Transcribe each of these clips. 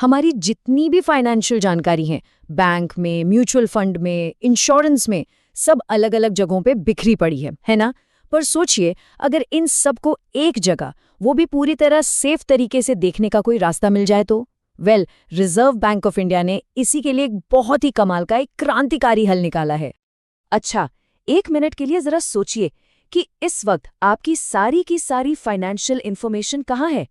हमारी जितनी भी फाइनेंशियल जानकारी है, बैंक में, म्यूचुअल फंड में, इंश्योरेंस में, सब अलग अलग जगहों पे बिखरी पड़ी है ना? पर सोचिए, अगर इन सबको एक जगह, वो भी पूरी तरह सेफ तरीके से देखने का कोई रास्ता मिल जाए तो? रिजर्व बैंक ऑफ इंडिया ने इसी के लिए एक बहुत ही कमाल का एक क्रांतिकारी हल निकाला है। अच्छा, 1 मिनट के लिए जरा सोचिए कि इस वक्त आपकी सारी की सारी फाइनेंशियल इंफॉर्मेशन कहाँ है?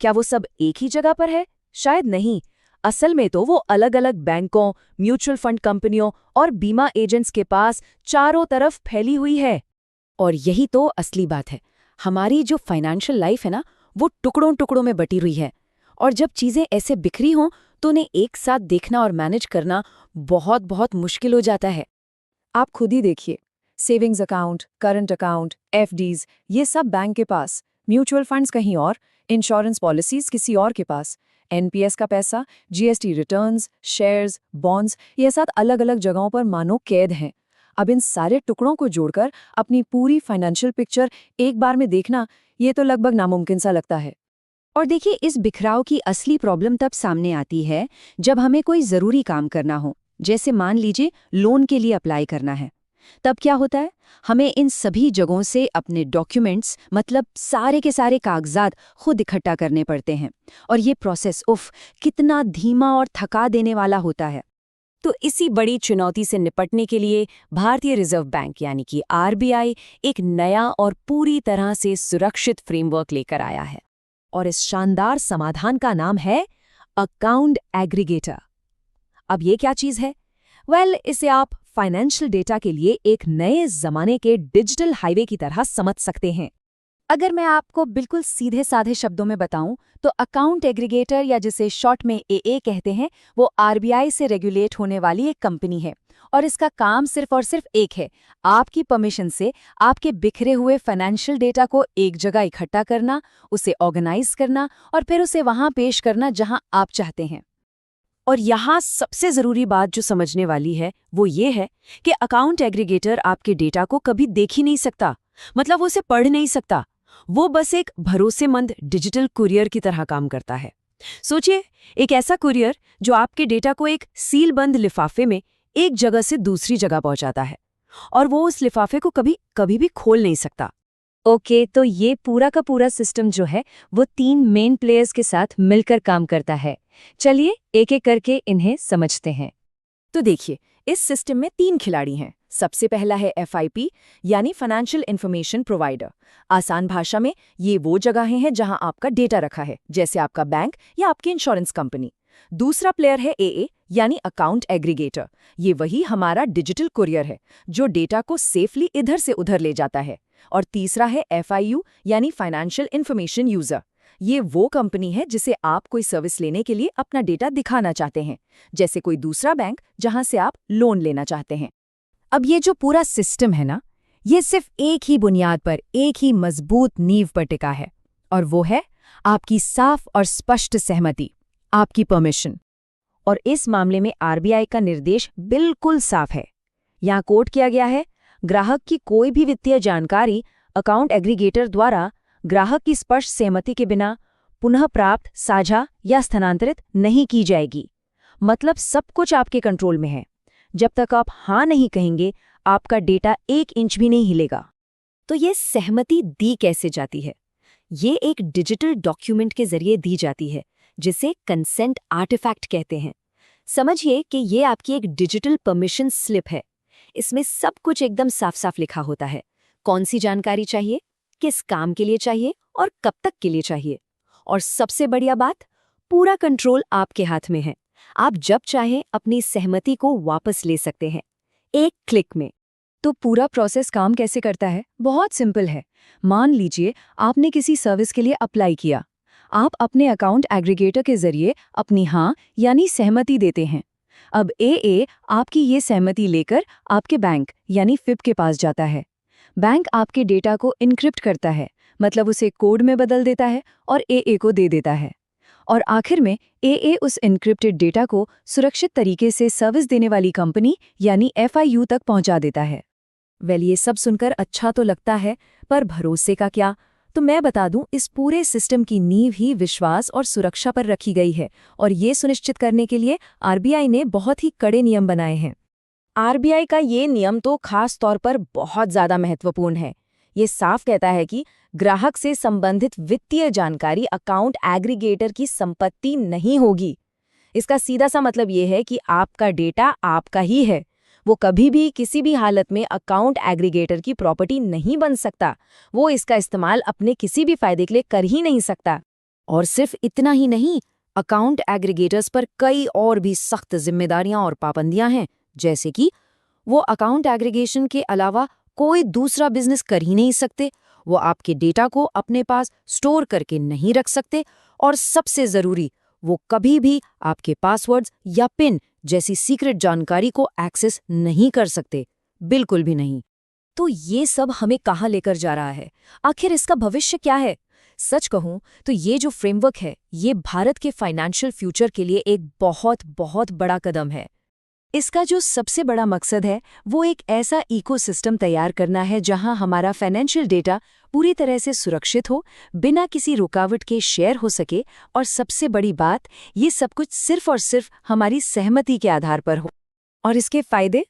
क्या वो सब एक ही जगह पर है? शायद नहीं। असल में तो वो अलग अलग बैंकों, म्यूचुअल फंड कंपनियों और बीमा एजेंट्स के पास चारों तरफ फैली हुई है। और यही तो असली बात है। हमारी जो फाइनेंशियल लाइफ है ना, वो टुकड़ों टुकड़ों में बटी हुई है। और जब चीज़ें ऐसे बिखरी हों तो उन्हें एक साथ देखना और मैनेज करना बहुत बहुत मुश्किल हो जाता है। आप खुद ही देखिए, savings account, current account, FDs, ये सब बैंक के पास, म्यूचुअल फंड्स कहीं और, इंश्योरेंस पॉलिसीज किसी और के पास, एनपीएस का पैसा, जीएसटी रिटर्न्स, शेयर्स, बॉन्ड्स, ये सब अलग अलग जगहों पर मानो कैद हैं। अब इन सारे टुकड़ों को जोड़कर अपनी पूरी फाइनेंशियल पिक्चर एक बार में देखना, ये तो लगभग नामुमकिन सा लगता है। और देखिए, इस बिखराव की असली प्रॉब्लम तब सामने आती है जब हमें कोई ज़रूरी काम करना हो, जैसे मान लीजिए लोन के लिए अप्लाई करना है। तब क्या होता है, हमें इन सभी जगहों से अपने डॉक्यूमेंट्स, मतलब सारे के सारे कागजात खुद इकट्ठा करने पड़ते हैं। और ये प्रोसेस कितना धीमा और थका देने वाला होता है। तो इसी बड़ी चुनौती से निपटने के लिए भारतीय रिजर्व बैंक यानी कि आरबीआई एक नया और पूरी तरह से सुरक्षित फ्रेमवर्क लेकर आया है। और इस शानदार समाधान का नाम है अकाउंट एग्रीगेटर। अब ये क्या चीज़ है? इसे आप फाइनेंशियल डेटा के लिए एक नए जमाने के डिजिटल हाईवे की तरह समझ सकते हैं। अगर मैं आपको बिल्कुल सीधे साधे शब्दों में बताऊं तो अकाउंट एग्रीगेटर, या जिसे शॉर्ट में एए कहते हैं, वो आरबीआई से रेगुलेट होने वाली एक कंपनी है। और इसका काम सिर्फ और सिर्फ एक है, आपकी परमिशन से आपके बिखरे हुए फाइनेंशियल डेटा को एक जगह इकट्ठा करना, उसे ऑर्गेनाइज करना और फिर उसे वहां पेश करना जहां आप चाहते हैं। और यहाँ सबसे ज़रूरी बात जो समझने वाली है वो ये है कि अकाउंट एग्रीगेटर आपके डेटा को कभी देख ही नहीं सकता, मतलब वो उसे पढ़ नहीं सकता। वो बस एक भरोसेमंद डिजिटल कुरियर की तरह काम करता है। सोचिए, एक ऐसा कुरियर जो आपके डेटा को एक सीलबंद लिफाफे में एक जगह से दूसरी जगह पहुंचाता है, और वो उस लिफाफे को कभी भी खोल नहीं सकता। ओके, तो ये पूरा का पूरा सिस्टम जो है वो 3 मेन प्लेयर्स के साथ मिलकर काम करता है। चलिए एक एक करके इन्हें समझते हैं। तो देखिए, इस सिस्टम में 3 खिलाड़ी हैं। सबसे पहला है एफआईपी यानी फाइनेंशियल इंफॉर्मेशन प्रोवाइडर। आसान भाषा में ये वो जगहें हैं जहां आपका डेटा रखा है, जैसे आपका बैंक या आपकी इंश्योरेंस कंपनी। दूसरा प्लेयर है एए यानी अकाउंट एग्रीगेटर। ये वही हमारा डिजिटल कुरियर है जो डेटा को सेफली इधर से उधर ले जाता है। और तीसरा है एफआईयू यानी फाइनेंशियल इंफॉर्मेशन यूजर। ये वो कंपनी है जिसे आप कोई सर्विस लेने के लिए अपना डेटा दिखाना चाहते हैं, जैसे कोई दूसरा बैंक जहां से आप लोन लेना चाहते हैं। अब ये जो पूरा सिस्टम है ना, ये सिर्फ एक ही बुनियाद पर, एक ही मजबूत नींव पर टिका है, और वो है आपकी साफ और स्पष्ट सहमति, आपकी परमिशन। और इस मामले में आरबीआई का निर्देश बिल्कुल साफ है। यहाँ कोट किया गया है, ग्राहक की कोई भी वित्तीय जानकारी अकाउंट एग्रीगेटर द्वारा ग्राहक की स्पष्ट सहमति के बिना पुनः प्राप्त, साझा या स्थानांतरित नहीं की जाएगी। मतलब सब कुछ आपके कंट्रोल में है। जब तक आप हाँ नहीं कहेंगे, आपका डेटा 1 इंच भी नहीं हिलेगा। तो ये सहमति दी कैसे जाती है? ये एक डिजिटल डॉक्यूमेंट के जरिए दी जाती है, जिसे कंसेंट आर्टिफैक्ट कहते हैं। समझिए कि ये आपकी एक डिजिटल परमिशन स्लिप है। इसमें सब कुछ एकदम साफ साफ लिखा होता है। कौन सी जानकारी चाहिए, किस काम के लिए चाहिए और कब तक के लिए चाहिए। और सबसे बढ़िया बात, पूरा कंट्रोल आपके हाथ में है। आप जब चाहें अपनी सहमति को वापस ले सकते हैं, एक क्लिक में। तो पूरा प्रोसेस काम कैसे करता है? बहुत सिंपल है। मान लीजिए आपने किसी सर्विस के लिए अप्लाई किया। आप अपने अकाउंट एग्रीगेटर के जरिए अपनी हाँ यानी सहमति देते हैं। अब एए आपकी ये सहमति लेकर आपके बैंक यानी फिब के पास जाता है। बैंक आपके डेटा को इनक्रिप्ट करता है, मतलब उसे कोड में बदल देता है और एए को दे देता है। और आखिर में एए उस इनक्रिप्टेड डेटा को सुरक्षित तरीके से सर्विस देने वाली कंपनी यानी एफआईयू तक पहुंचा देता है। ये सब सुनकर अच्छा तो लगता है, पर भरोसे का क्या? तो मैं बता दूं, इस पूरे सिस्टम की नींव ही विश्वास और सुरक्षा पर रखी गई है, और ये सुनिश्चित करने के लिए आरबीआई ने बहुत ही कड़े नियम बनाए हैं। आरबीआई का ये नियम तो खास तौर पर बहुत ज्यादा महत्वपूर्ण है। ये साफ कहता है कि ग्राहक से संबंधित वित्तीय जानकारी अकाउंट एग्रीगेटर की संपत्ति नहीं होगी। इसका सीधा सा मतलब ये है कि आपका डेटा आपका ही है, वो कभी भी किसी भी हालत में अकाउंट एग्रीगेटर की प्रॉपर्टी नहीं बन सकता। वो इसका इस्तेमाल अपने किसी भी फायदे के लिए कर ही नहीं सकता। और सिर्फ इतना ही नहीं, अकाउंट एग्रीगेटर्स पर कई और भी सख्त जिम्मेदारियां और पाबंदियां हैं, जैसे कि वो अकाउंट एग्रीगेशन के अलावा कोई दूसरा बिजनेस कर ही नहीं सकते, वो आपके डेटा को अपने पास स्टोर करके नहीं रख सकते, और सबसे ज़रूरी, वो कभी भी आपके पासवर्ड्स या पिन जैसी सीक्रेट जानकारी को एक्सेस नहीं कर सकते, बिल्कुल भी नहीं। तो ये सब हमें कहाँ लेकर जा रहा है? आखिर इसका भविष्य क्या है? सच कहूं तो ये जो फ्रेमवर्क है, ये भारत के फाइनेंशियल फ्यूचर के लिए एक बहुत बहुत बड़ा कदम है। इसका जो सबसे बड़ा मकसद है, वो एक ऐसा इकोसिस्टम तैयार करना है जहां हमारा फाइनेंशियल डेटा पूरी तरह से सुरक्षित हो, बिना किसी रुकावट के शेयर हो सके, और सबसे बड़ी बात, ये सब कुछ सिर्फ और सिर्फ हमारी सहमति के आधार पर हो। और इसके फायदे?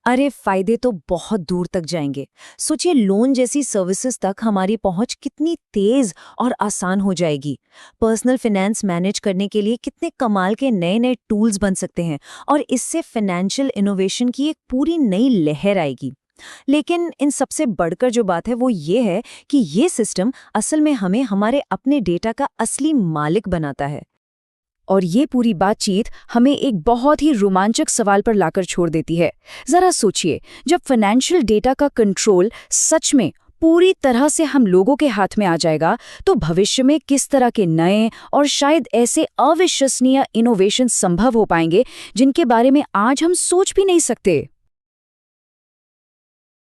अरे फायदे तो बहुत दूर तक जाएंगे। सोचिए, लोन जैसी सर्विसेज तक हमारी पहुंच कितनी तेज और आसान हो जाएगी। पर्सनल फाइनेंस मैनेज करने के लिए कितने कमाल के नए नए टूल्स बन सकते हैं, और इससे फाइनेंशियल इनोवेशन की एक पूरी नई लहर आएगी। लेकिन इन सबसे बढ़कर जो बात है वो ये है कि ये सिस्टम असल में हमें हमारे अपने डेटा का असली मालिक बनाता है। और ये पूरी बातचीत हमें एक बहुत ही रोमांचक सवाल पर लाकर छोड़ देती है। जरा सोचिए, जब फाइनेंशियल डेटा का कंट्रोल सच में पूरी तरह से हम लोगों के हाथ में आ जाएगा, तो भविष्य में किस तरह के नए और शायद ऐसे अविश्वसनीय इनोवेशन संभव हो पाएंगे जिनके बारे में आज हम सोच भी नहीं सकते।